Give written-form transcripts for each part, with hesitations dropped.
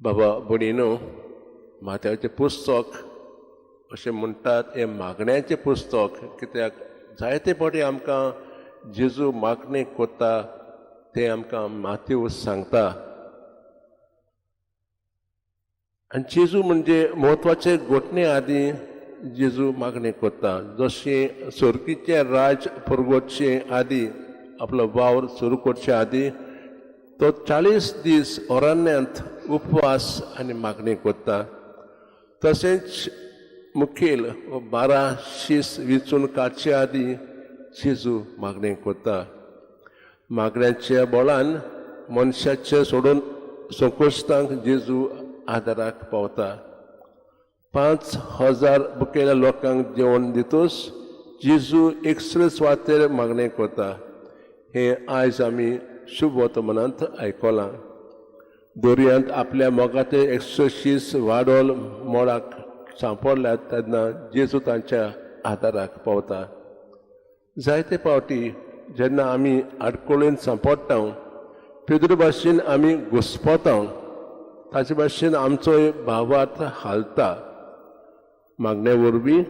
बाबा भणीनो, माथ्याचें पुस्तक अशें म्हणटात हें मागण्यांचें पुस्तक, कित्याक जायते फावटी आमकां जेजू मागणी कोत्ता तें आमकां माथ्यू सांगता. आनी जेजू म्हणजे म्हत्वाचे घटने आदी जेजू मागणी कोत्ता. जशें सर्गीचें राज परगोवचे आदी, आपलो वावर सुरू करचे आदी तो 40 दीस अरण्यांत उपवास आनी मागणी कोत्ता. तशेंच मुखेल 12 शीस विचून काडचे आदी जेजू मागणी कोत्ता. मागण्यांच्या बळान मनशाचे सोडून संकोश्टांक जेजू आदाराक पावता. 5000 भुकेल्या लोकांक जेवण दितूस जेजू एकसले सुवातेर मागणी कोत्ता. हे आयज आमी शुभ वर्तमानांत आयकलां. दर्यांत आपल्या मोगाचे 120 वाडोल मोडाक सांपडल्यात तेन्ना जेजू तांच्या आदाराक पावता. जायते फावटी जेन्ना आमी आडकोळीन सांपडटा, पेद्र भाशेन आमी घुस्पता, ताचे भाशेन आमचो भावार्थ हालता. मागणे वरवीं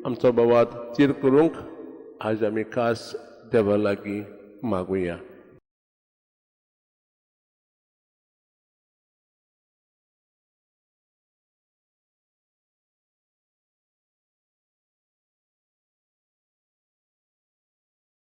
आमचो भावार्थ थीर करूंक आज आमी खास देवा लागीं मागुया.